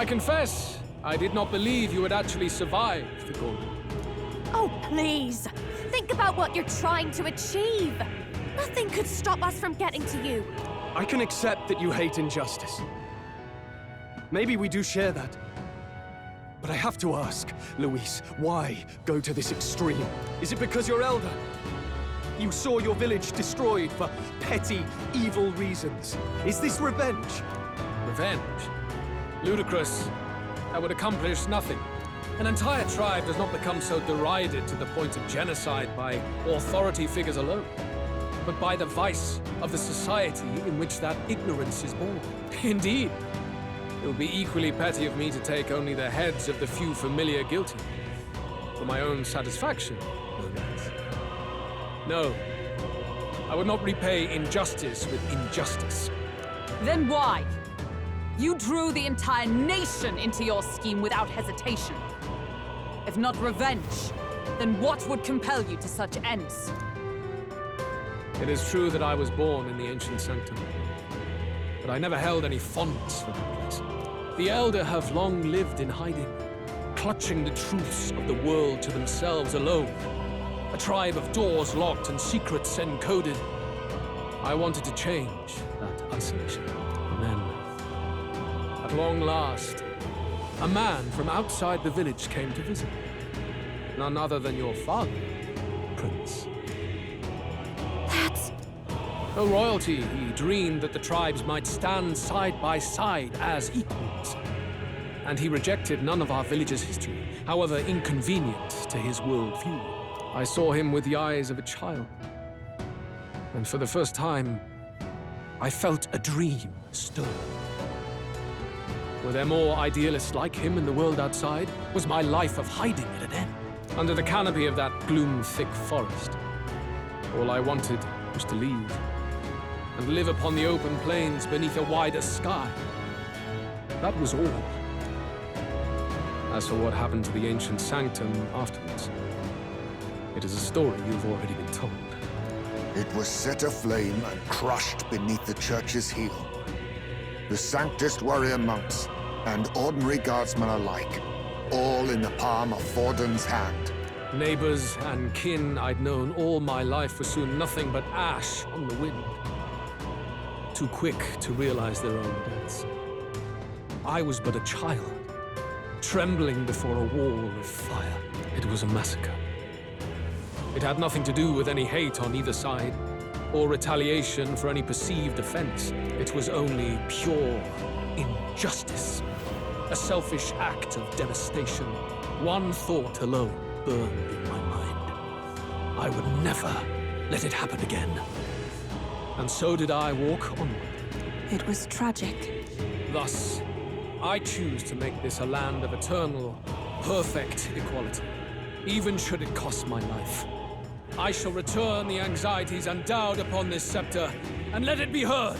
I confess, I did not believe you would actually survive the Golden. Oh, please. Think about what you're trying to achieve. Nothing could stop us from getting to you. I can accept that you hate injustice. Maybe we do share that. But I have to ask, Luis, why go to this extreme? Is it because you're elder? You saw your village destroyed for petty, evil reasons. Is this revenge? Revenge? Ludicrous. That would accomplish nothing. An entire tribe does not become so derided to the point of genocide by authority figures alone, but by the vice of the society in which that ignorance is born. Indeed, it would be equally petty of me to take only the heads of the few familiar guilty, for my own satisfaction, no less. No, I would not repay injustice with injustice. Then why? You drew the entire nation into your scheme without hesitation. If not revenge, then what would compel you to such ends? It is true that I was born in the ancient sanctum, but I never held any fondness for that place. The Elder have long lived in hiding, clutching the truths of the world to themselves alone. A tribe of doors locked and secrets encoded. I wanted to change that isolation. And then, at long last, a man from outside the village came to visit. None other than your father, Prince. That's... O royalty, he dreamed that the tribes might stand side by side as equals. And he rejected none of our village's history, however inconvenient to his worldview. I saw him with the eyes of a child. And for the first time, I felt a dream stir. Were there more idealists like him in the world outside? Was my life of hiding at an end? Under the canopy of that gloom-thick forest, all I wanted was to leave and live upon the open plains beneath a wider sky. That was all. As for what happened to the ancient sanctum afterwards, it is a story you've already been told. It was set aflame and crushed beneath the church's heel. The Sanctist warrior monks and ordinary guardsmen alike, all in the palm of Forden's hand. Neighbors and kin I'd known all my life were soon nothing but ash on the wind. Too quick to realize their own deaths. I was but a child, trembling before a wall of fire. It was a massacre. It had nothing to do with any hate on either side, or retaliation for any perceived offense. It was only pure injustice. A selfish act of devastation. One thought alone burned in my mind. I would never let it happen again. And so did I walk onward. It was tragic. Thus, I choose to make this a land of eternal, perfect equality, even should it cost my life. I shall return the anxieties endowed upon this scepter, and let it be heard.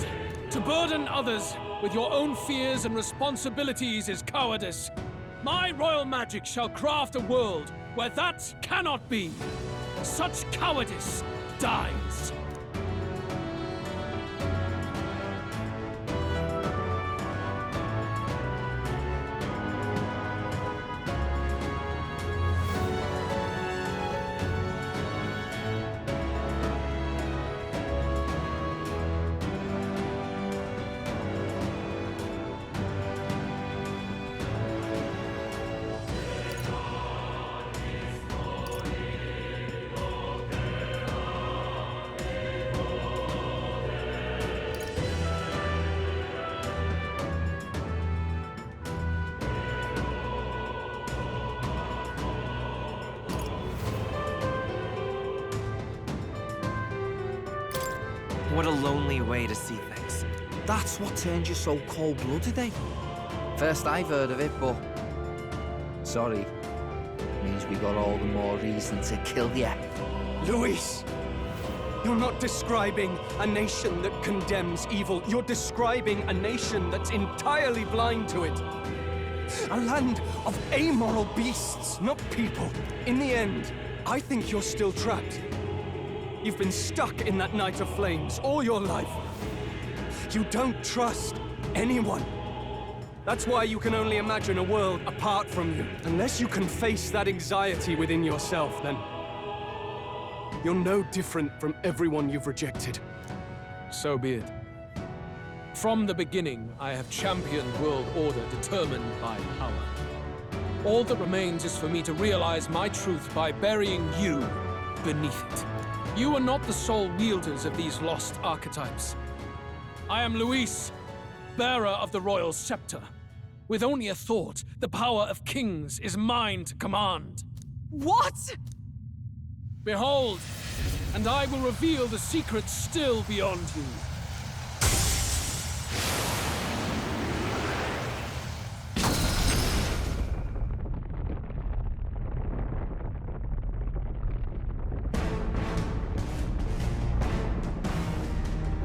To burden others with your own fears and responsibilities is cowardice. My royal magic shall craft a world where that cannot be. Such cowardice dies. What a lonely way to see things. That's what turned you so cold-blooded, eh? First I've heard of it, but... Sorry. Means we got all the more reason to kill you. Luis! You're not describing a nation that condemns evil. You're describing a nation that's entirely blind to it. A land of amoral beasts, not people. In the end, I think you're still trapped. You've been stuck in that night of flames all your life. You don't trust anyone. That's why you can only imagine a world apart from you. Unless you can face that anxiety within yourself, then you're no different from everyone you've rejected. So be it. From the beginning, I have championed world order determined by power. All that remains is for me to realize my truth by burying you beneath it. You are not the sole wielders of these lost archetypes. I am Luis, bearer of the royal scepter. With only a thought, the power of kings is mine to command. What? Behold, and I will reveal the secrets still beyond you.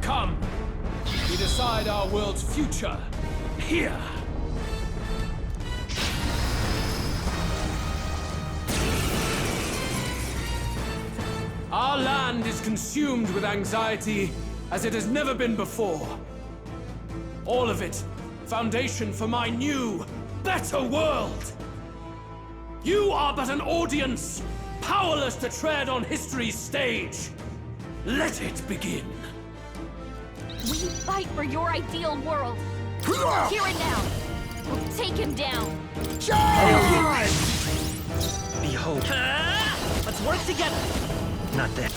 Come, we decide our world's future here. Our land is consumed with anxiety as it has never been before. All of it, foundation for my new, better world. You are but an audience, powerless to tread on history's stage. Let it begin. We fight for your ideal world. Here and now. We'll take him down. Behold. Let's work together. Not that.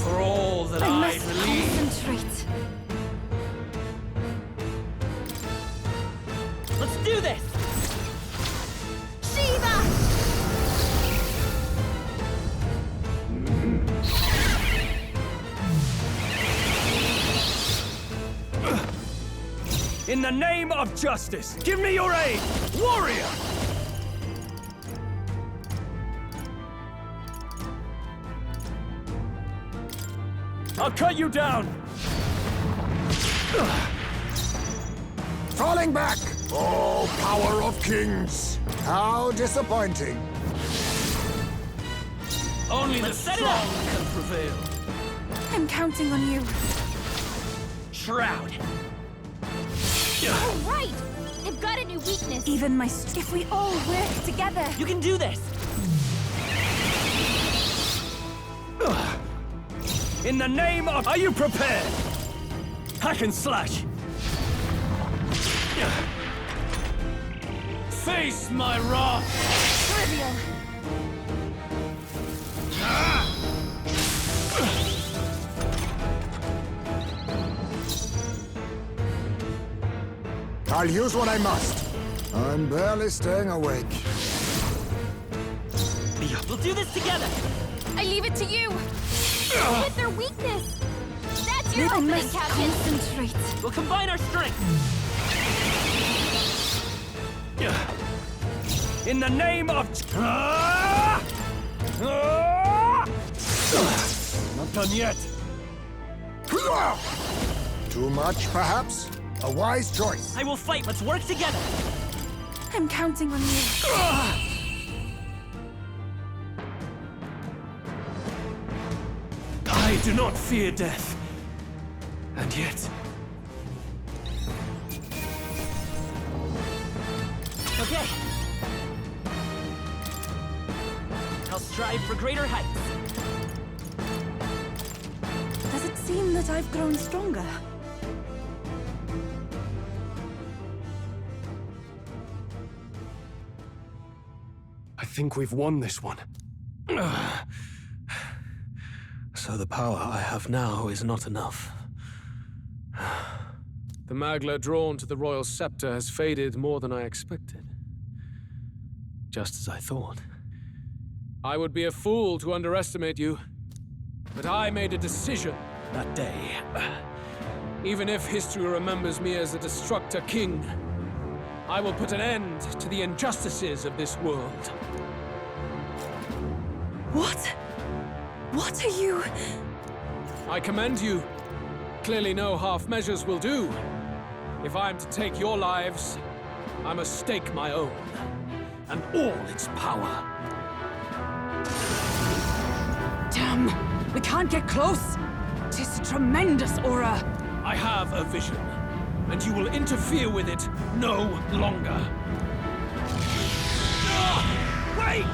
For all that I believe. Concentrate. Let's do this! Shiva! In the name of justice, give me your aid, warrior! I'll cut you down! Falling back! Oh, power of kings! How disappointing! Only the set it strong up. can prevail. I'm counting on you. Shroud. All right! I've got a new weakness. Even my if we all work together. You can do this! In the name of... Are you prepared? Hack and slash! Face my wrath! Trivial. I'll use what I must. I'm barely staying awake. We'll do this together! I leave it to you. Hit their weakness. That's your I opening, must Captain. concentrate. We'll combine our strength! In the name of... Not done yet. Too much, perhaps? A wise choice. I will fight! Let's work together! I'm counting on you. I do not fear death. And yet... Okay. I'll strive for greater heights. Does it seem that I've grown stronger? I think we've won this one. So the power I have now is not enough. The Magla drawn to the royal scepter has faded more than I expected. Just as I thought. I would be a fool to underestimate you. But I made a decision that day. Even if history remembers me as a destructor king, I will put an end to the injustices of this world. What? What are you? I commend you. Clearly no half measures will do. If I am to take your lives, I must stake my own, and all its power. Damn. We can't get close. Tis a tremendous aura. I have a vision, and you will interfere with it no longer. Wait!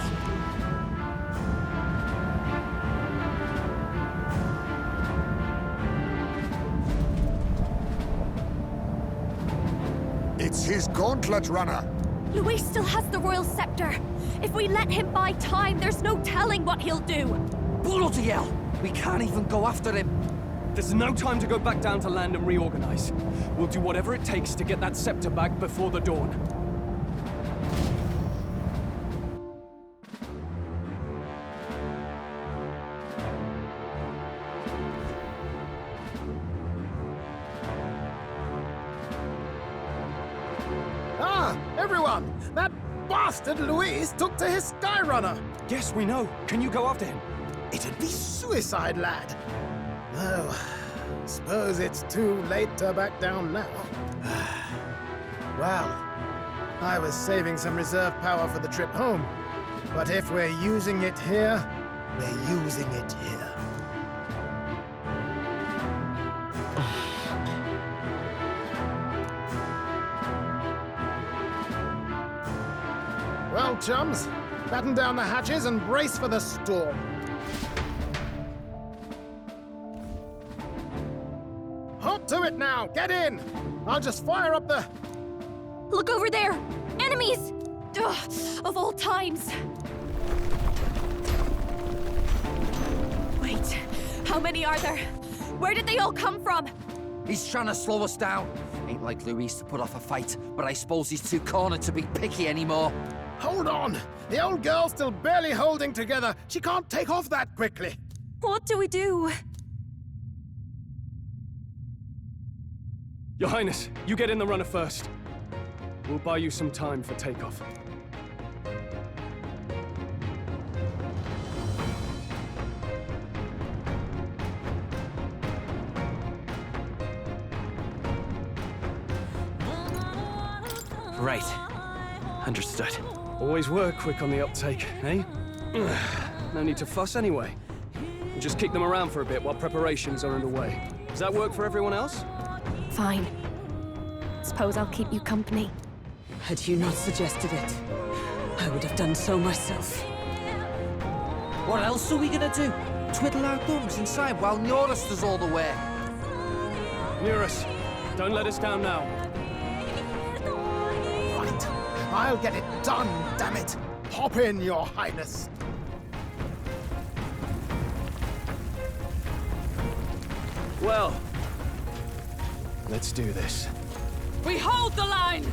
It's his gauntlet runner. Luis still has the royal scepter. If we let him buy time, there's no telling what he'll do. Bloody hell! We can't even go after him. There's no time to go back down to land and reorganize. We'll do whatever it takes to get that scepter back before the dawn. Ah, everyone! That bastard Luis took to his Skyrunner! Yes, we know. Can you go after him? It'd be suicide, lad. Oh, suppose it's too late to back down now. Well, I was saving some reserve power for the trip home. But if we're using it here, we're using it here. Well, chums, batten down the hatches and brace for the storm. Hop to it now! Get in! I'll just fire up the... Look over there! Enemies! Ugh, of all times! Wait, how many are there? Where did they all come from? He's trying to slow us down. Ain't like Luis to put off a fight, but I suppose he's too cornered to be picky anymore. Hold on! The old girl's still barely holding together. She can't take off that quickly. What do we do? Your Highness, you get in the runner first. We'll buy you some time for takeoff. Right. Understood. Always were quick on the uptake, eh? No need to fuss anyway. We'll just kick them around for a bit while preparations are underway. Does that work for everyone else? Fine. Suppose I'll keep you company. Had you not suggested it, I would have done so myself. What else are we gonna do? Twiddle our thumbs inside while Norris does all the work. Nearus, don't let us down now. Right. I'll get it done, damn it! Hop in, Your Highness. Well, let's do this. We hold the line!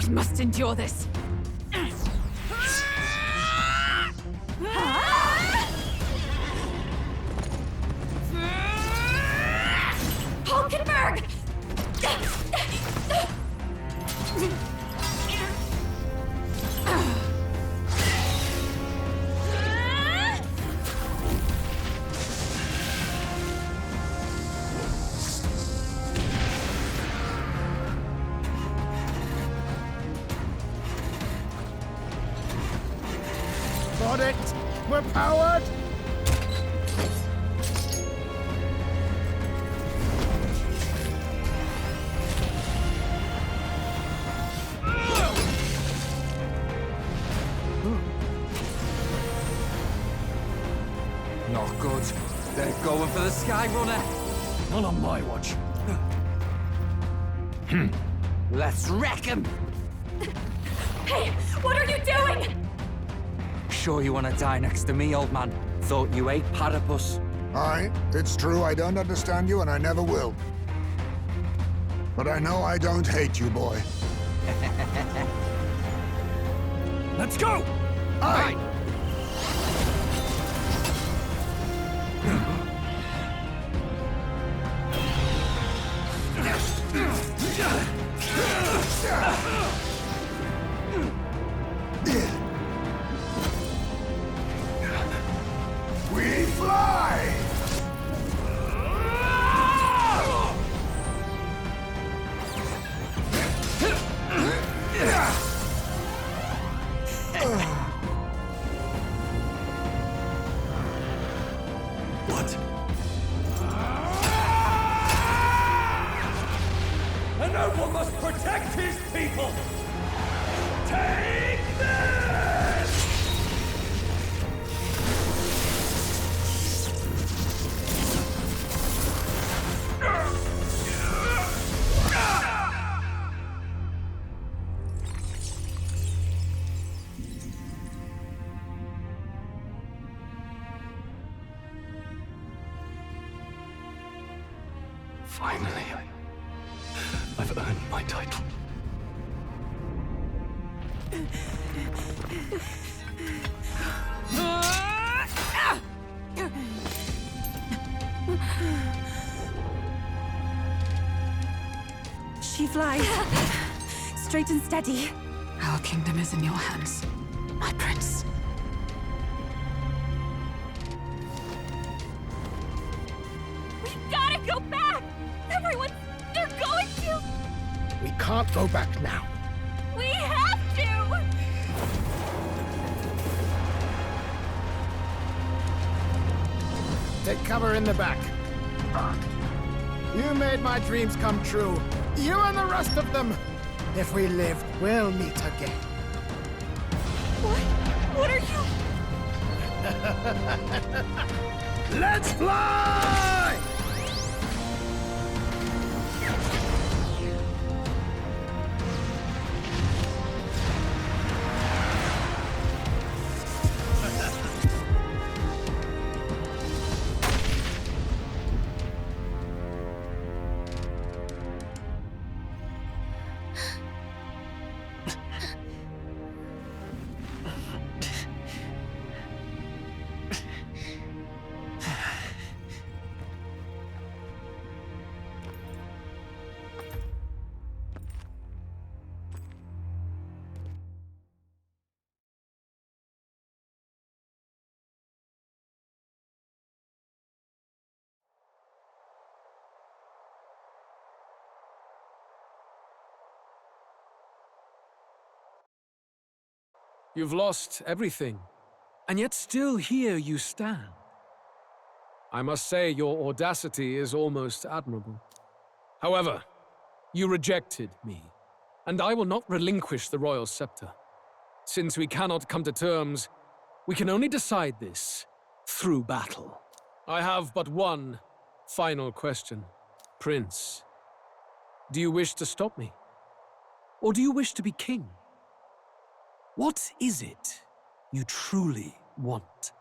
We must endure this. Hulkenberg! Got it! We're powered! Not good. They're going for the Skyrunner. Not on my watch. Let's wreck him! Hey, what are you doing? Sure you want to die next to me, old man? Thought you ate platypus. Aye, it's true I don't understand you and I never will. But I know I don't hate you, boy. Let's go! Aye! We fly! people! Take this! Finally, I've earned my title. She flies. Straight and steady. Our kingdom is in your hands, my prince. We gotta go back! Everyone, they're going to! We can't go back now. We have to! Take cover in the back. You made my dreams come true. You and the rest of them. If we live, we'll meet again. What are you... Let's fly! You've lost everything, and yet still here you stand. I must say your audacity is almost admirable. However, you rejected me, and I will not relinquish the royal scepter. Since we cannot come to terms, we can only decide this through battle. I have but one final question. Prince, do you wish to stop me? Or do you wish to be king? What is it you truly want?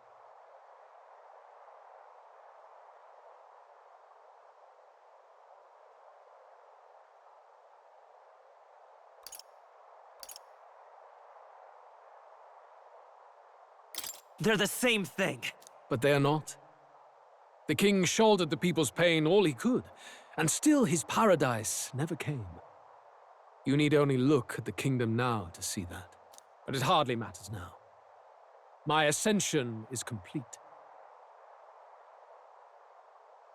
They're the same thing. But they are not. The king shouldered the people's pain all he could, and still his paradise never came. You need only look at the kingdom now to see that. But it hardly matters now. My ascension is complete.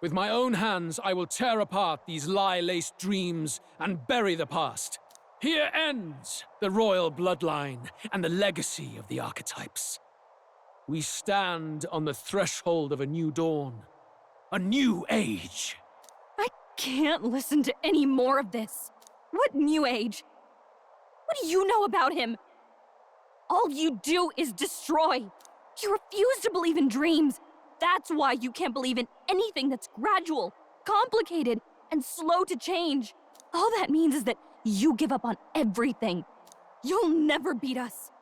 With my own hands, I will tear apart these lie-laced dreams and bury the past. Here ends the royal bloodline and the legacy of the archetypes. We stand on the threshold of a new dawn, a new age. I can't listen to any more of this. What new age? What do you know about him? All you do is destroy. You refuse to believe in dreams. That's why you can't believe in anything that's gradual, complicated, and slow to change. All that means is that you give up on everything. You'll never beat us.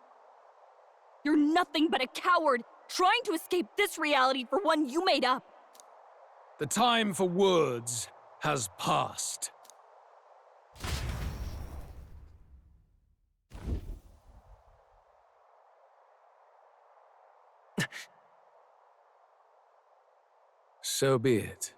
You're nothing but a coward, trying to escape this reality for one you made up. The time for words has passed. So be it.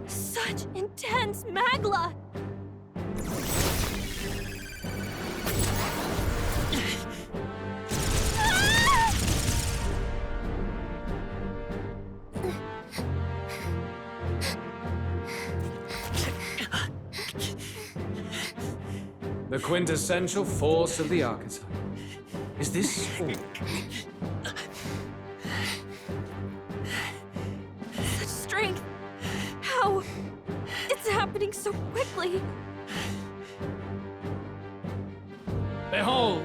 Such intense magla! The quintessential force of the archetype. Is this all? Such strength! How? It's happening so quickly! Behold!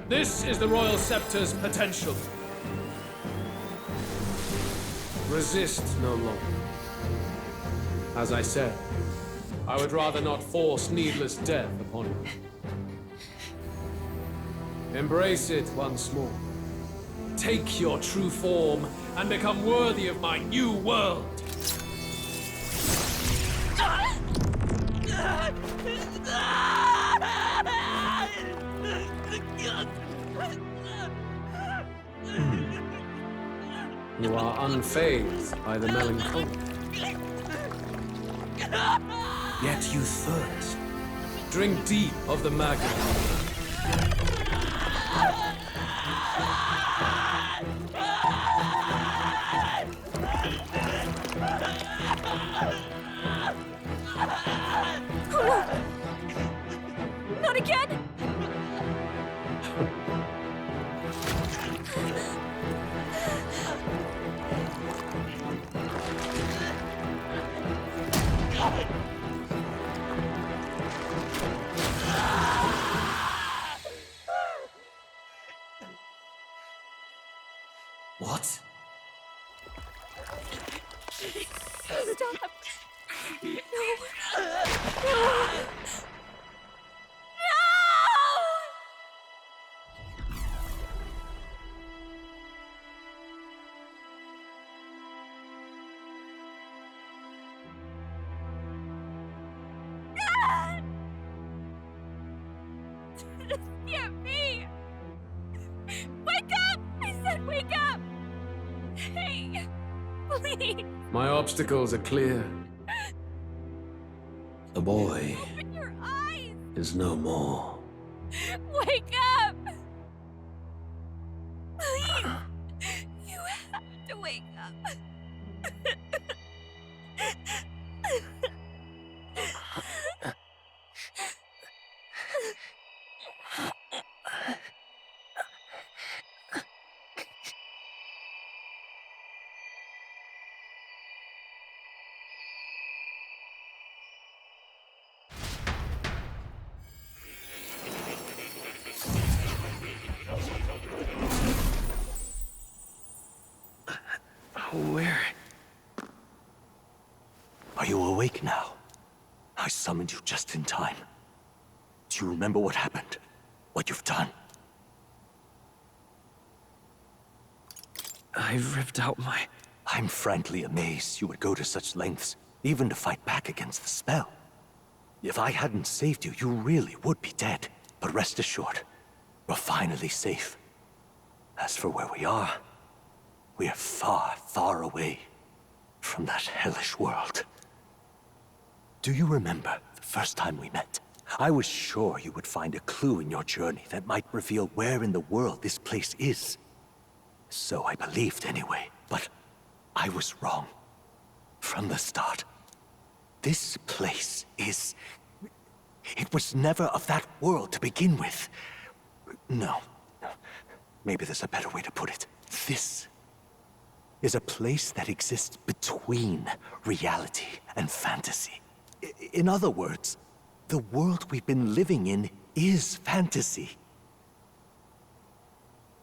This is the Royal Scepter's potential. Resist no longer. As I said, I would rather not force needless death upon you. Embrace it once more. Take your true form and become worthy of my new world. You are unfazed by the melancholy. Yet you thirst. Drink deep of the magma. Not again! What? Stop! No! No! This can't be! Wake up! I said wake up! Hey, please! My obstacles are clear. The boy Open your eyes! is no more. Wake up! Please! You have to wake up. Where? Are you awake now? I summoned you just in time. Do you remember what happened? What you've done? I ripped out my... I'm frankly amazed you would go to such lengths, even to fight back against the spell. If I hadn't saved you, you really would be dead. But rest assured, we're finally safe. As for where we are far, far away from that hellish world. Do you remember the first time we met? I was sure you would find a clue in your journey that might reveal where in the world this place is. So I believed anyway, but I was wrong. From the start. This place is... It was never of that world to begin with. No. Maybe there's a better way to put it. This is a place that exists between reality and fantasy. In other words, the world we've been living in is fantasy.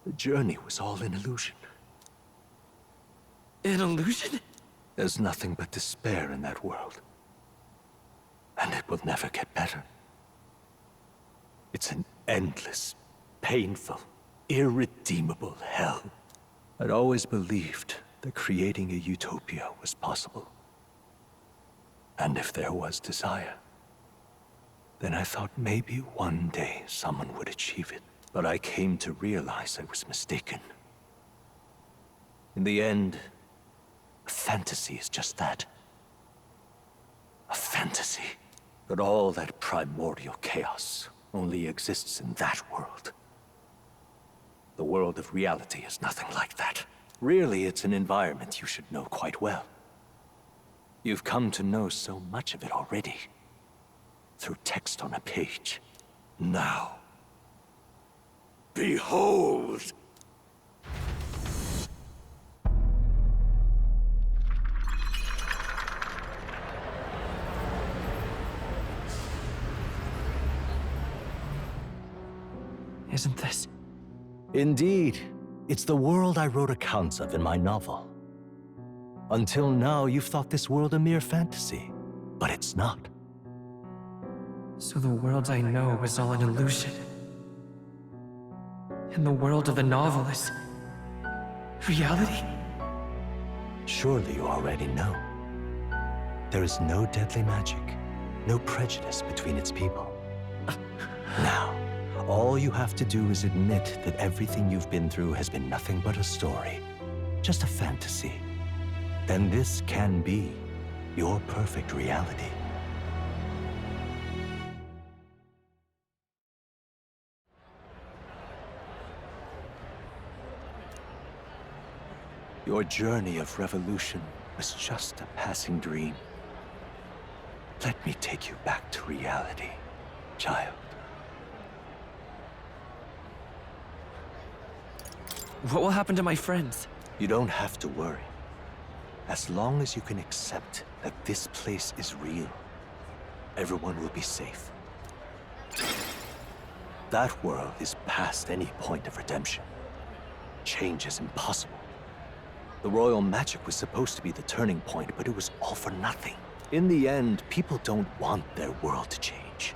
The journey was all an illusion. An illusion? There's nothing but despair in that world. And it will never get better. It's an endless, painful, irredeemable hell. I'd always believed that creating a utopia was possible. And if there was desire, then I thought maybe one day someone would achieve it. But I came to realize I was mistaken. In the end, a fantasy is just that. A fantasy. But all that primordial chaos only exists in that world. The world of reality is nothing like that. Really, it's an environment you should know quite well. You've come to know so much of it already. Through text on a page. Now, behold! Isn't this? Indeed. It's the world I wrote accounts of in my novel. Until now, you've thought this world a mere fantasy, but it's not. So the world I know is all an illusion. And the world of the novel is reality? Surely you already know. There is no deadly magic, no prejudice between its people. Now, all you have to do is admit that everything you've been through has been nothing but a story, just a fantasy. Then this can be your perfect reality. Your journey of revolution was just a passing dream. Let me take you back to reality, child. What will happen to my friends? You don't have to worry. As long as you can accept that this place is real, everyone will be safe. That world is past any point of redemption. Change is impossible. The royal magic was supposed to be the turning point, but it was all for nothing. In the end, people don't want their world to change.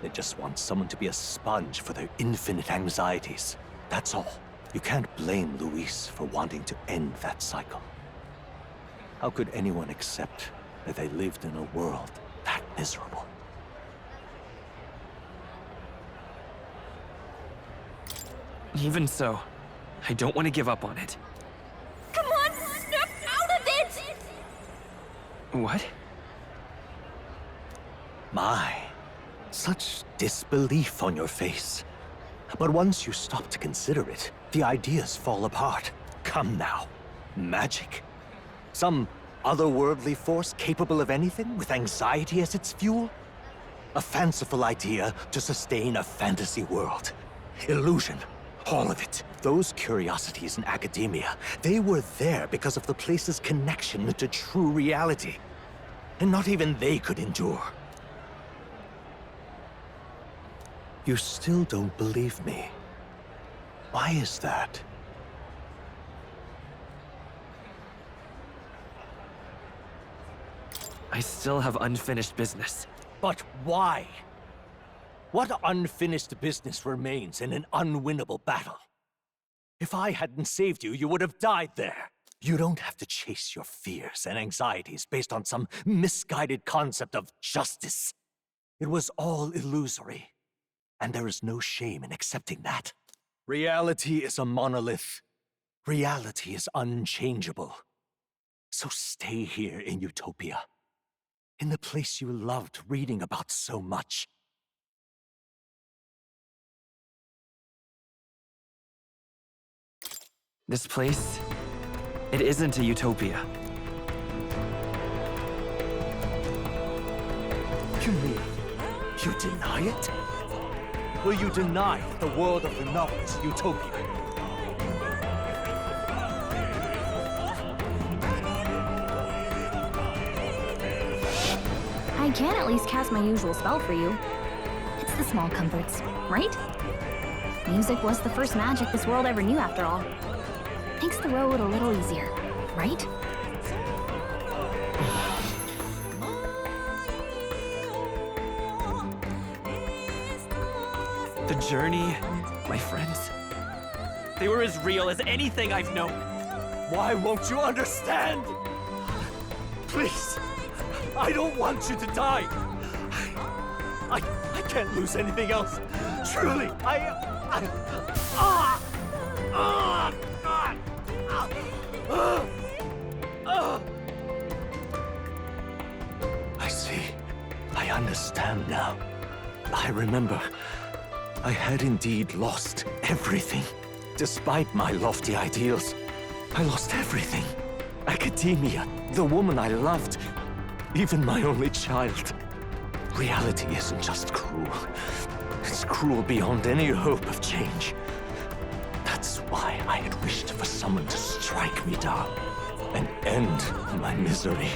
They just want someone to be a sponge for their infinite anxieties. That's all. You can't blame Luis for wanting to end that cycle. How could anyone accept that they lived in a world that miserable? Even so, I don't want to give up on it. Come on, snap out of it! What? My, such disbelief on your face. But once you stop to consider it, the ideas fall apart. Come now. Magic? Some otherworldly force capable of anything with anxiety as its fuel? A fanciful idea to sustain a fantasy world. Illusion. All of it. Those curiosities in academia, they were there because of the place's connection to true reality. And not even they could endure. You still don't believe me. Why is that? I still have unfinished business. But why? What unfinished business remains in an unwinnable battle? If I hadn't saved you, you would have died there. You don't have to chase your fears and anxieties based on some misguided concept of justice. It was all illusory. And there is no shame in accepting that. Reality is a monolith. Reality is unchangeable. So stay here in Utopia. In the place you loved reading about so much. This place, it isn't a utopia. You mean, you deny it? Will you deny that the world of the novel is utopia? I can at least cast my usual spell for you. It's the small comforts, right? Music was the first magic this world ever knew, after all. Makes the road a little easier, right? The journey, my friends, they were as real as anything I've known. Why won't you understand? Please, I don't want you to die. I can't lose anything else. Truly, I see. I understand now. I remember. I had indeed lost everything. Despite my lofty ideals, I lost everything. Academia, the woman I loved, even my only child. Reality isn't just cruel. It's cruel beyond any hope of change. That's why I had wished for someone to strike me down and end my misery.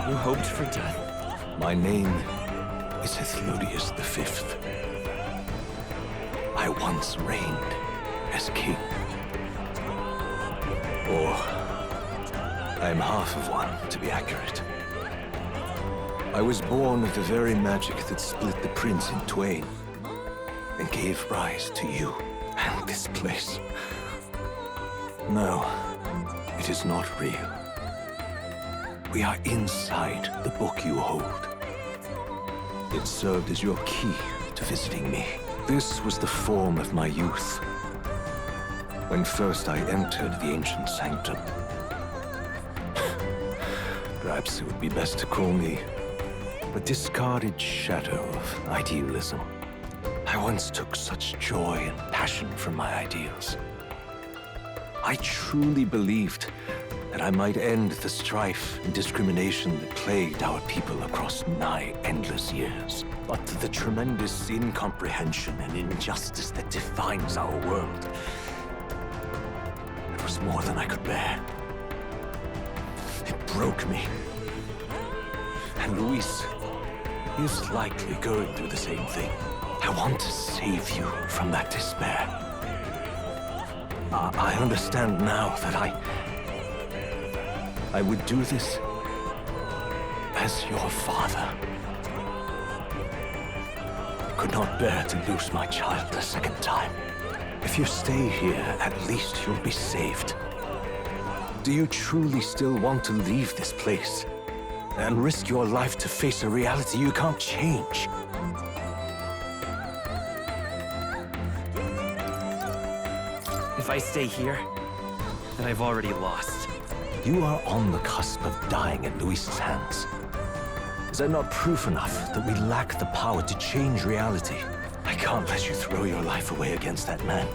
You hoped for death? My name is Ethludius V. I once reigned as king. Or, I am half of one, to be accurate. I was born of the very magic that split the prince in twain and gave rise to you and this place. No, it is not real. We are inside the book you hold. It served as your key to visiting me. This was the form of my youth, when first I entered the ancient sanctum. Perhaps it would be best to call me a discarded shadow of idealism. I once took such joy and passion from my ideals. I truly believed that I might end the strife and discrimination that plagued our people across nigh endless years. But the tremendous incomprehension and injustice that defines our world, it was more than I could bear. It broke me. And Luis is likely going through the same thing. I want to save you from that despair. I understand now that I would do this as your father. Could not bear to lose my child a second time. If you stay here, at least you'll be saved. Do you truly still want to leave this place and risk your life to face a reality you can't change? If I stay here, then I've already lost. You are on the cusp of dying at Luis's hands. Is that not proof enough that we lack the power to change reality? I can't let you throw your life away against that man.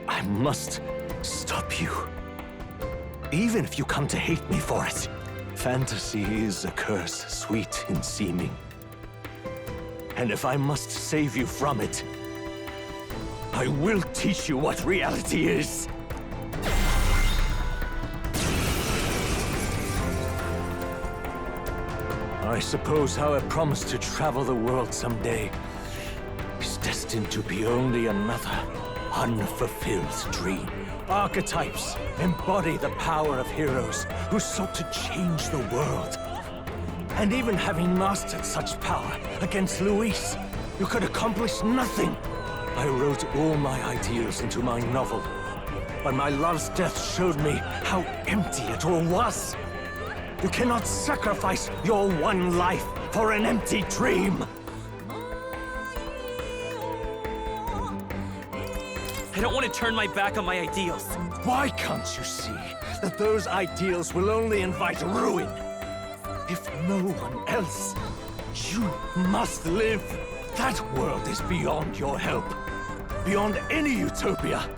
I must stop you. Even if you come to hate me for it. Fantasy is a curse, sweet in seeming. And if I must save you from it, I will teach you what reality is. I suppose how I promised to travel the world someday is destined to be only another unfulfilled dream. Archetypes embody the power of heroes who sought to change the world. And even having mastered such power against Luis, you could accomplish nothing. I wrote all my ideals into my novel, but my love's death showed me how empty it all was. You cannot sacrifice your one life for an empty dream. I don't want to turn my back on my ideals. Why can't you see that those ideals will only invite ruin? If no one else, you must live. That world is beyond your help. Beyond any utopia.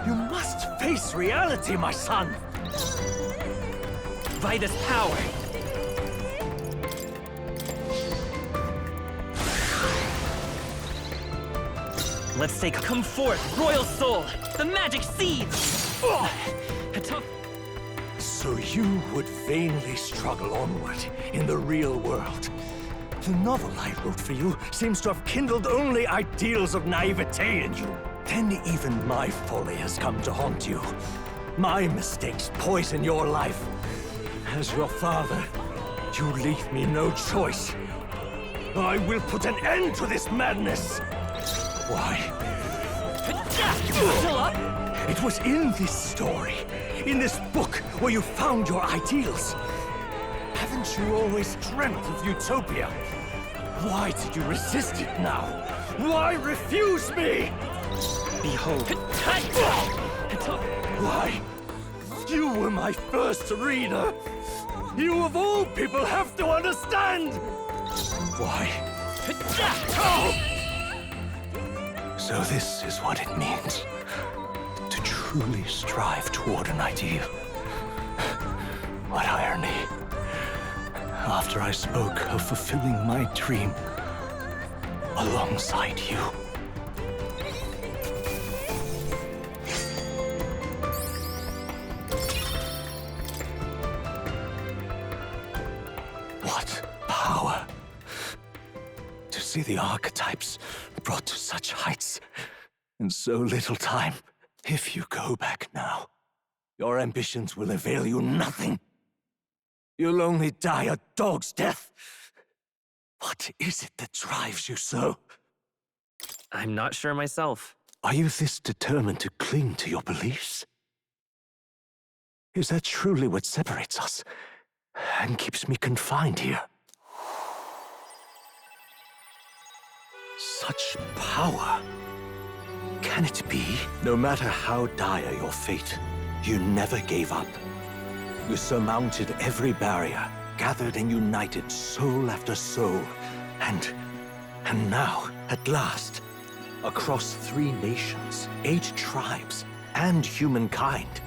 You must face reality, my son. By this power. Let's say, come forth, royal soul, the magic seeds! So you would vainly struggle onward in the real world. The novel I wrote for you seems to have kindled only ideals of naivete in you. Then even my folly has come to haunt you. My mistakes poison your life. As your father, you leave me no choice. I will put an end to this madness. Why? It was in this story, in this book, where you found your ideals. Haven't you always dreamt of utopia? Why did you resist it now? Why refuse me? Behold. Why? You were my first reader. You of all people have to understand. Why? So this is what it means to truly strive toward an ideal. What irony. After after I spoke of fulfilling my dream alongside you. What power! To see the archetypes brought to such heights in so little time. If you go back now, your ambitions will avail you nothing. You'll only die a dog's death. What is it that drives you so? I'm not sure myself. Are you this determined to cling to your beliefs? Is that truly what separates us and keeps me confined here? Such power. Can it be? No matter how dire your fate, you never gave up. You surmounted every barrier, gathered and united soul after soul, and now, at last, across 3 nations, 8 tribes, and humankind.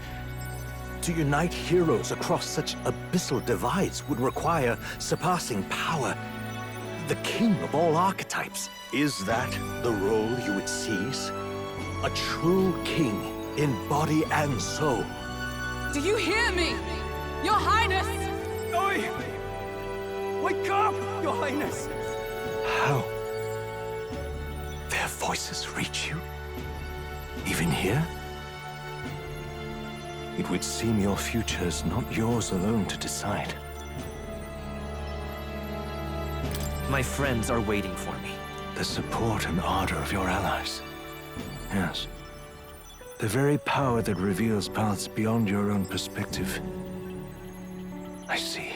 To unite heroes across such abyssal divides would require surpassing power. The king of all archetypes. Is that the role you would seize? A true king in body and soul. Do you hear me? Your Highness! Oi! Wake up, Your Highness! How? Their voices reach you? Even here? It would seem your future is not yours alone to decide. My friends are waiting for me. The support and ardor of your allies. Yes. The very power that reveals paths beyond your own perspective. I see.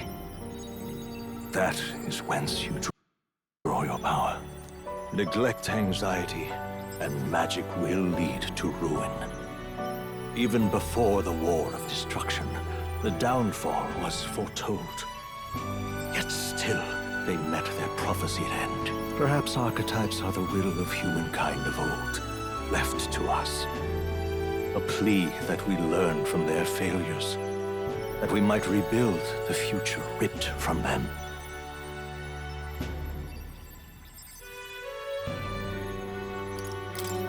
That is whence you draw your power. Neglect anxiety, and magic will lead to ruin. Even before the War of Destruction, the downfall was foretold. Yet still, they met their prophesied end. Perhaps archetypes are the will of humankind of old, left to us. A plea that we learn from their failures, that we might rebuild the future ripped from them.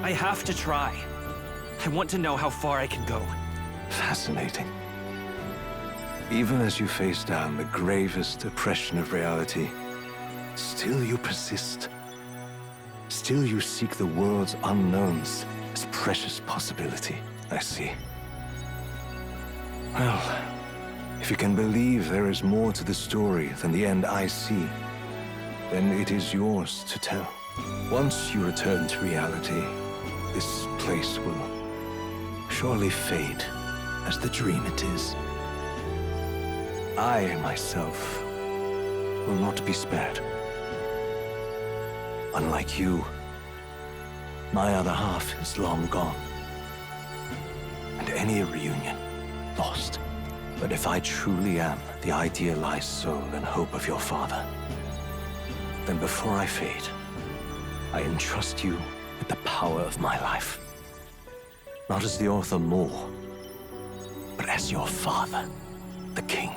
I have to try. I want to know how far I can go. Fascinating. Even as you face down the gravest oppression of reality, still you persist. Still you seek the world's unknowns as precious possibility. I see. Well, if you can believe there is more to the story than the end I see, then it is yours to tell. Once you return to reality, this place will surely fade as the dream it is. I, myself, will not be spared. Unlike you, my other half is long gone. And any reunion, lost. But if I truly am the idealized soul and hope of your father, then before I fade, I entrust you with the power of my life. Not as the author more, but as your father, the king.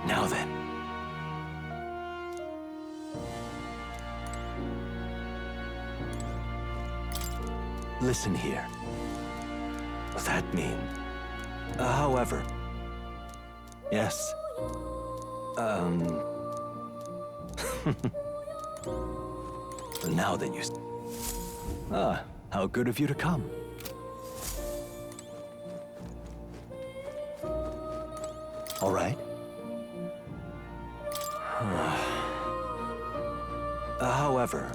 Now then. Listen here. That mean? However. Yes. Now then you... Ah, how good of you to come. All right. However...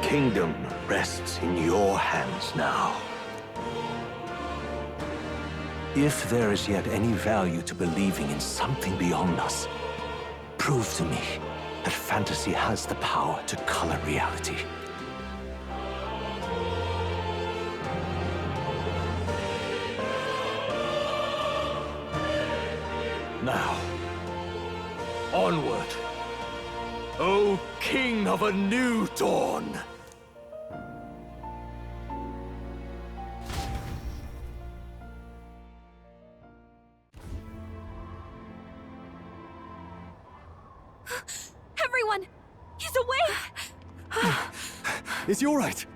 kingdom rests in your hands now. If there is yet any value to believing in something beyond us, prove to me that fantasy has the power to color reality. Now, onward, O King of a new dawn! Everyone! He's awake! Is he all right?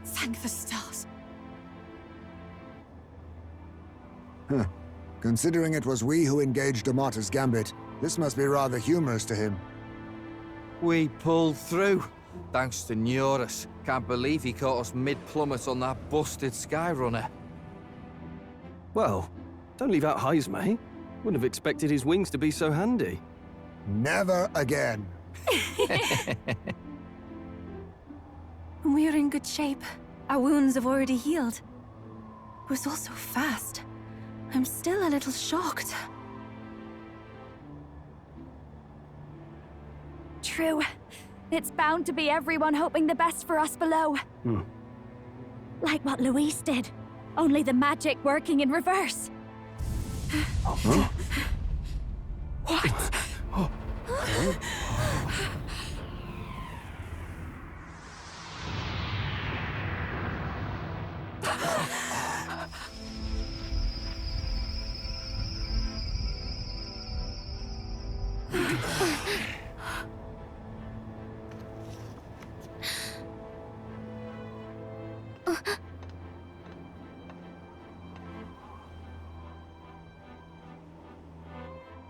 Thank the stars. Huh. Considering it was we who engaged Amata's gambit, this must be rather humorous to him. We pulled through, thanks to Neurus. Can't believe he caught us mid-plummet on that busted Skyrunner. Well, don't leave out Heismay. Wouldn't have expected his wings to be so handy. Never again. We're in good shape. Our wounds have already healed. It was all so fast. I'm still a little shocked. True. It's bound to be everyone hoping the best for us below. Like what Luis did. Only the magic working in reverse. Huh? What?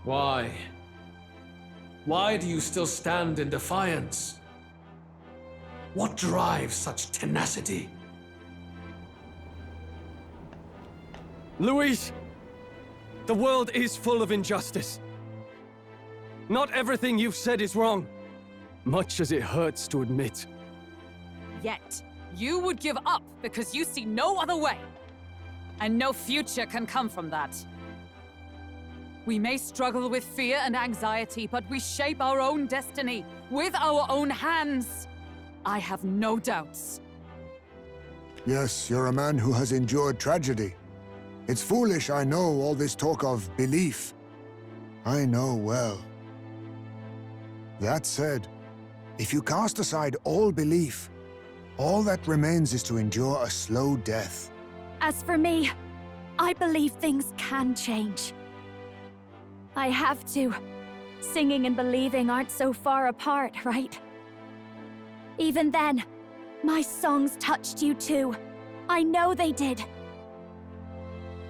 Why? Why do you still stand in defiance? What drives such tenacity? Luis! The world is full of injustice. Not everything you've said is wrong, much as it hurts to admit. Yet, you would give up because you see no other way. And no future can come from that. We may struggle with fear and anxiety, but we shape our own destiny with our own hands. I have no doubts. Yes, you're a man who has endured tragedy. It's foolish, I know, all this talk of belief. I know well. That said, if you cast aside all belief, all that remains is to endure a slow death. As for me, I believe things can change. I have to. Singing and believing aren't so far apart, right? Even then, my songs touched you too. I know they did.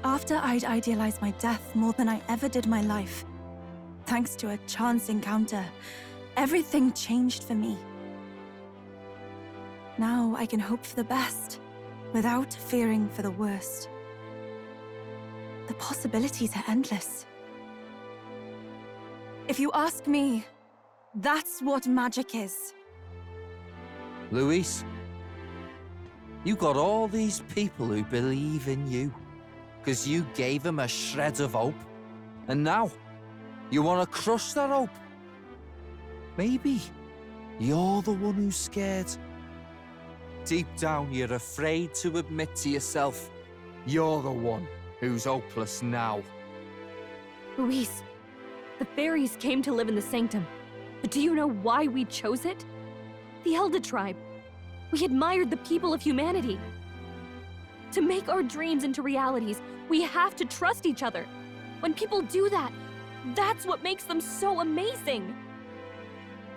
After I'd idealized my death more than I ever did my life, thanks to a chance encounter, everything changed for me. Now I can hope for the best, without fearing for the worst. The possibilities are endless. If you ask me, that's what magic is. Luis, you got all these people who believe in you, because you gave them a shred of hope. And now, you want to crush that hope. Maybe you're the one who's scared. Deep down, you're afraid to admit to yourself, you're the one who's hopeless now. Luis, the fairies came to live in the Sanctum. But do you know why we chose it? The Elder Tribe. We admired the people of humanity. To make our dreams into realities, we have to trust each other. When people do that, that's what makes them so amazing.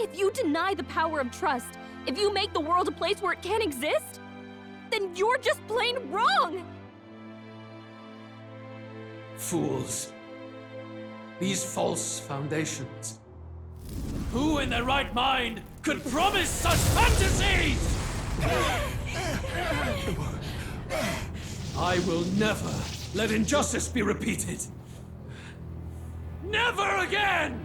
If you deny the power of trust, if you make the world a place where it can't exist, then you're just plain wrong! Fools. These false foundations. Who in their right mind could promise such fantasies? I will never let injustice be repeated. Never again!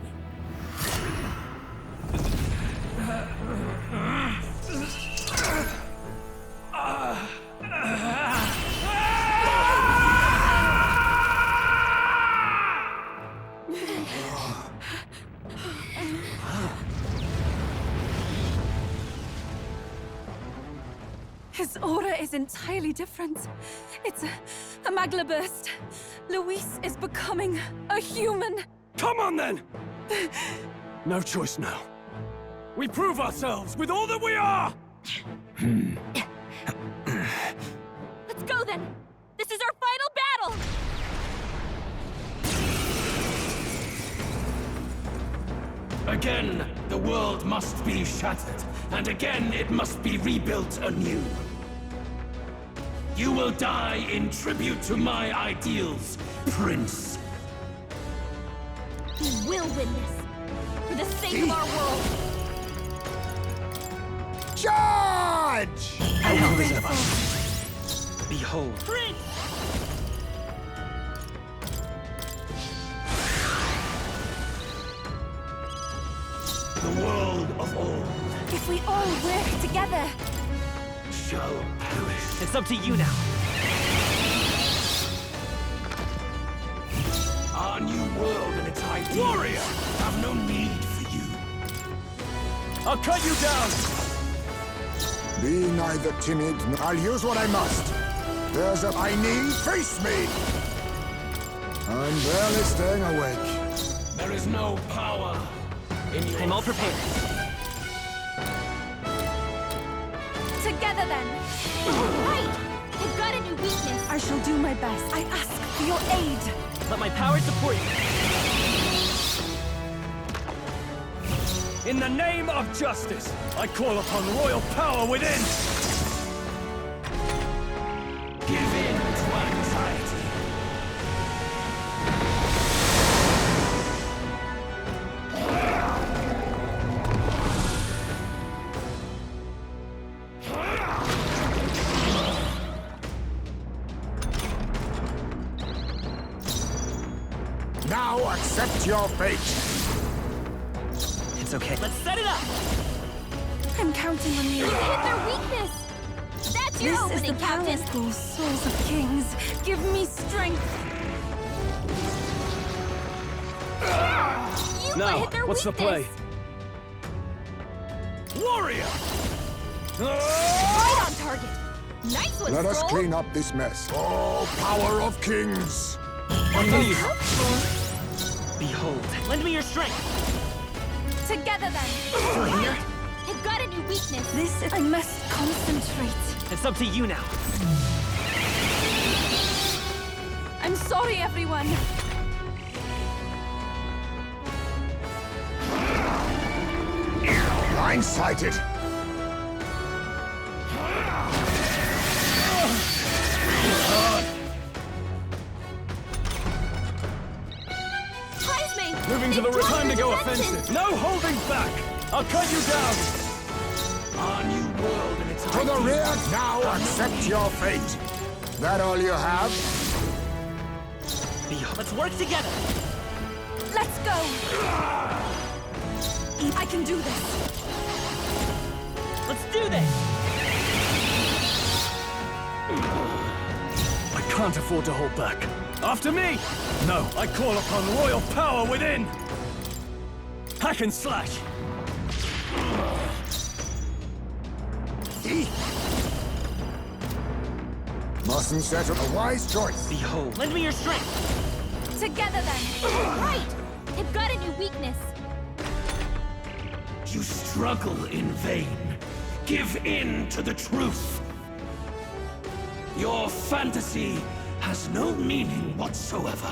His aura is entirely different. It's a magla burst. Luis is becoming a human. Come on, then! No choice now. We prove ourselves with all that we are! Let's go then! This is our final battle! Again, the world must be shattered, and again it must be rebuilt anew. You will die in tribute to my ideals, Prince. We will win this! For the sake of our world! Charge! Behold. Prince! The world of all If we all work together, shall perish. It's up to you now. Our new world and its ideals Warrior! have no need for you. I'll cut you down! Be neither timid, I'll use what I must. There's a... I need, face me! I'm barely staying awake. There is no power in your... I'm all prepared. together then. Right! They've got a new weakness. I shall do my best. I ask for your aid. Let my power support you. In the name of justice, I call upon royal power within! Give in to anxiety. Now accept your fate. It's okay. Let's set it up! I'm counting on you. We've hit their weakness! That's your This is the opening, Captain! powerful souls of kings. Give me strength. You might Now, hit their what's the play? weakness. Warrior! Right on target! Nice one, Let us Stroll. clean up this mess. Oh, power of kings! What do you? Helpful. Behold. Lend me your strength. Together then. Still here? They've got a new weakness. This is... I must concentrate. It's up to you now. I'm sorry, everyone. Blindsighted. Prize me! Moving to the They've time to drawn go the defenses. offensive. No holding back! I'll cut you down! Our new world and its To the ideals rear, have now no accept need. your fate. That all you have? Behold. Let's work together. Let's go. I can do this. Let's do this! I can't afford to hold back. After me! No, I call upon royal power within! Hack and slash! Mustn't settle a wise choice. Behold. Lend me your strength. Together then. Right! They've got a new weakness. You struggle in vain. Give in to the truth. Your fantasy has no meaning whatsoever.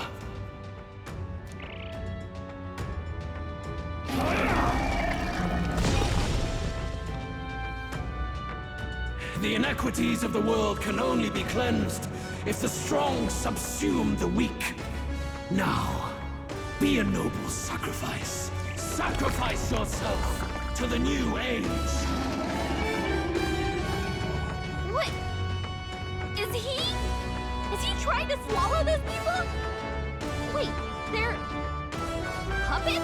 The inequities of the world can only be cleansed if the strong subsume the weak. Now, be a noble sacrifice. Sacrifice yourself to the new age. What? Is he trying to swallow those people? Wait, they're... puppets?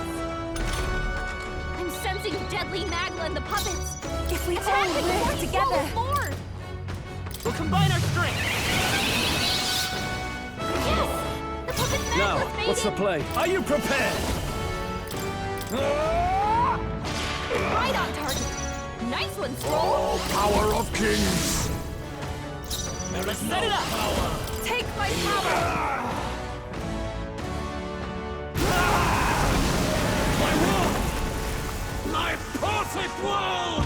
I'm sensing deadly magma in the puppets. If we all Attack and work more together. swallow more! We'll combine our strength. Yes! The puppet magma's Now, made what's the it. play? Are you prepared? Right on target. Nice one, Stroll. Oh, power of kings! Let's set it up! Take my power! My world! My perfect world!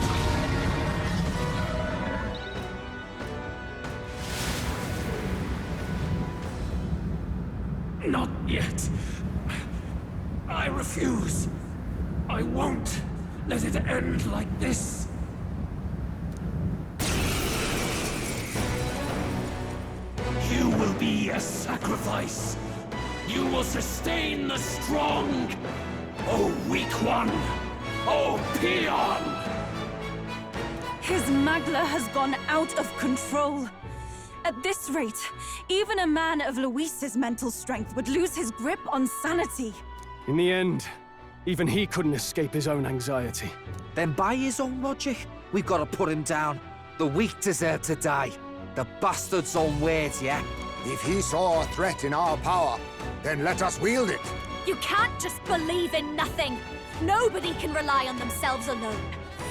Not yet. I refuse. I won't let it end like this. You will be a sacrifice. You will sustain the strong. Oh, weak one. Oh, peon! His Magla has gone out of control. At this rate, even a man of Luis's mental strength would lose his grip on sanity. In the end, even he couldn't escape his own anxiety. Then by his own logic, we've got to put him down. The weak deserve to die. The bastard's own words, yeah? If he saw a threat in our power, then let us wield it. You can't just believe in nothing. Nobody can rely on themselves alone.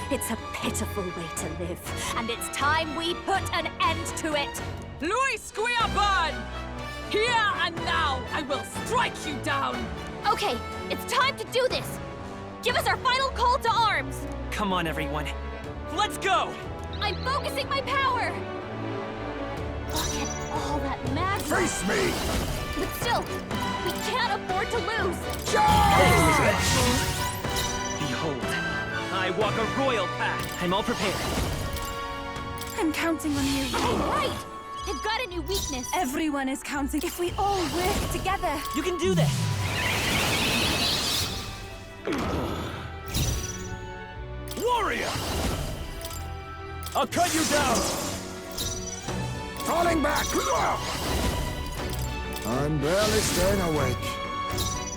It's a pitiful way to live, and it's time we put an end to it. Luis Guiaban! Here and now, I will strike you down! Okay, it's time to do this. Give us our final call to arms. Come on, everyone. Let's go! I'm focusing my power. Look at all that magic. Face me! But still, we can't afford to lose. Behold, I walk a royal path. I'm all prepared. I'm counting on you. Right! They've got a new weakness. Everyone is counting. If we all work together. You can do this! Warrior! I'll cut you down! Falling back! I'm barely staying awake.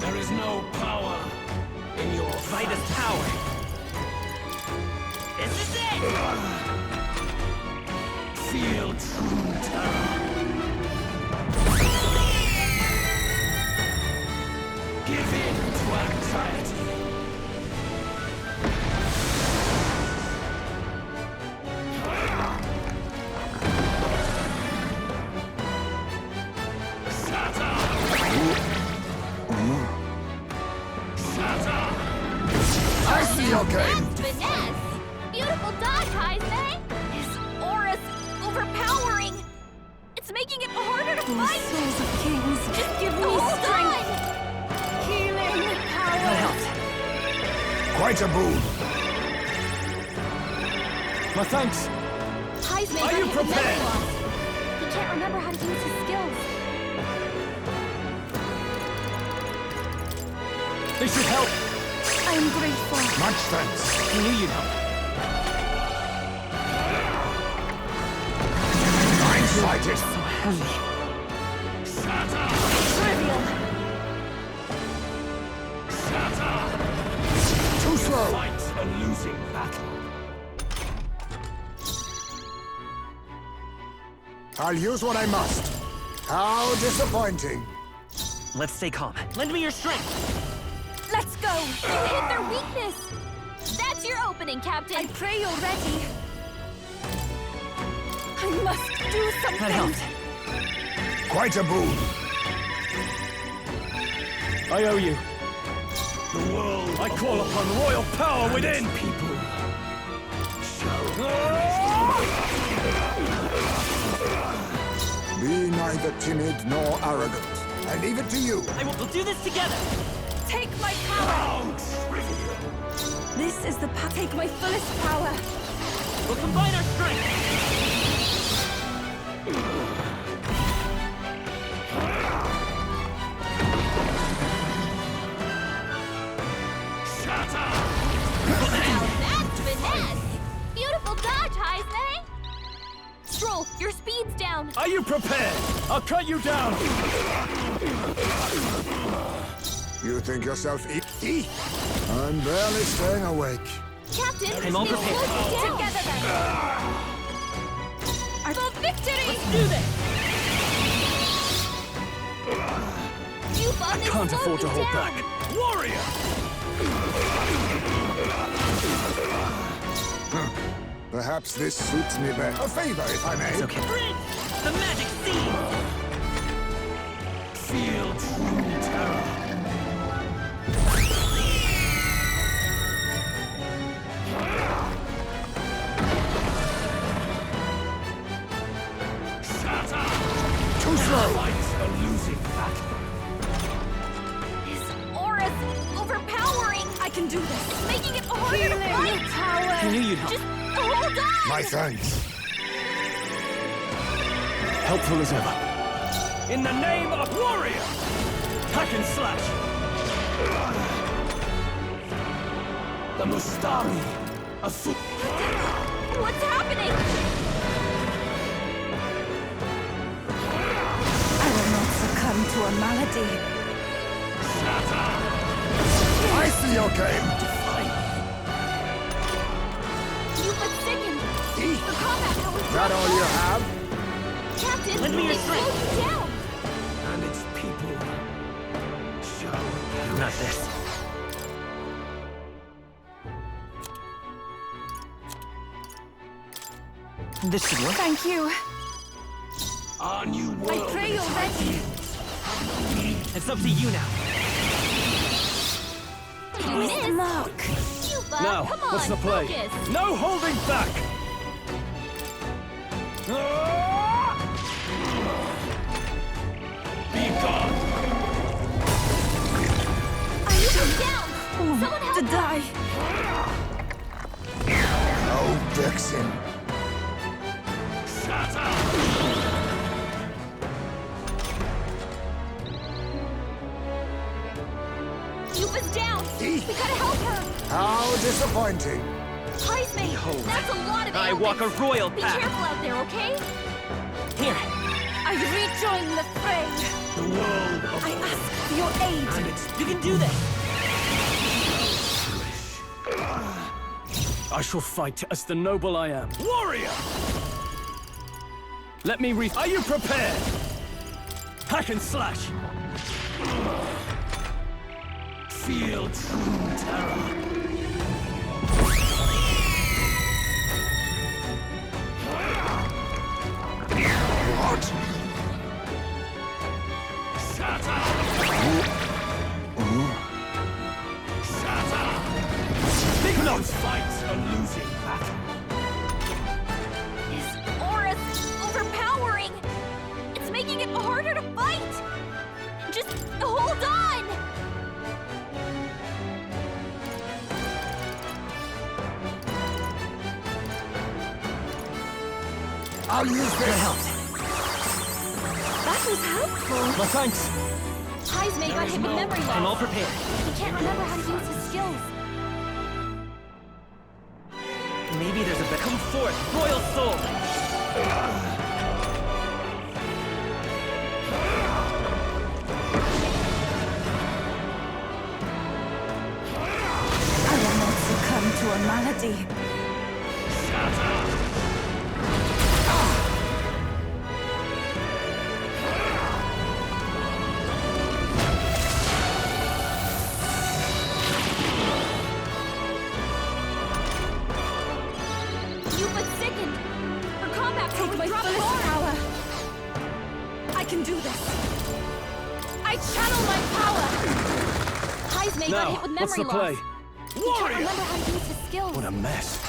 There is no power in your Fight is power. This is it! Feel true terror. Give in to anxiety. I see your game! That's finesse! Beautiful dodge, Heisman! His aura's overpowering! It's making it harder to fight! Souls of kings, just give me strength! Healing power! Quite a boon. My thanks. Heisman Are you prepared? He can't remember how to use his skills. This should help. I'm grateful. Much thanks. He knew you'd help. Blindsided. Trivial. Too slow. Fight a losing battle. I'll use what I must. How disappointing. Let's stay calm. Lend me your strength! Let's go! You hit their weakness! That's your opening, Captain! I pray you're ready. I must do something! That helped. Quite a boon. I owe you. The world I call upon royal power within. people Be neither timid nor arrogant. I leave it to you. We'll do this together! Take my power! This is the take my fullest power! We'll combine our strength! That's finesse! Beautiful dodge, Heisman! Stroll, your speed's down! Are you prepared? I'll cut you down. You think yourself easy? I'm barely staying awake. Captain, I'm all they prepared. slowed you down. Together then! For victory! Let's do this! You finally Can't slowed afford to me hold down. back. Warrior! Perhaps this suits me better. A favor, if I may. It's okay. The magic seed! Feel true terror. Shatter! Too slow! Fight a losing battle. His aura's overpowering! I can do this! Making it harder to fight! I knew you'd help. Just hold on! My thanks. Helpful as ever. In the name of warrior! Hack and slash! The Mustari! A foot. What's happening? I will not succumb to a malady. I see your game. You've been sickened! The combat power is That all you have? Captain, Lend me your it slowed strength. you down! And its people shall Not this. This should work. Thank you. our new world. I pray you're ready. It's up to you now. You missed! Mark. You bud, Now, come on, what's the play? focus! No holding back! Be gone! Come down! Someone help To her! die. Oh, Dixon. Shut up! Yuba's down! We gotta help her! How disappointing. Heisman, that's a lot of I walk a ailments. royal Be path. careful out there, okay? Here. I rejoin the fray. The world of I ask for your aid. and its You can do this. I shall fight as the noble I am. Warrior! Let me Are you prepared? Hack and slash! Feel true terror. What? Shatter! Shatter! Big notes fights a losing battle. His aura's overpowering! It's making it harder to fight! Just hold on! I'll use this. That was helpful. My thanks. Heisman got hit with memory loss. I'm all prepared. He can't remember how to use his skills. Maybe there's a better. Come forth, royal soul. I will not succumb to a malady. You've been sickened! Her combat Take power my dropped fullest hard! power. I can do this. I channel my power. Heisman got Now, hit with what's memory the play? loss. He can't remember how to use his skills. What a mess.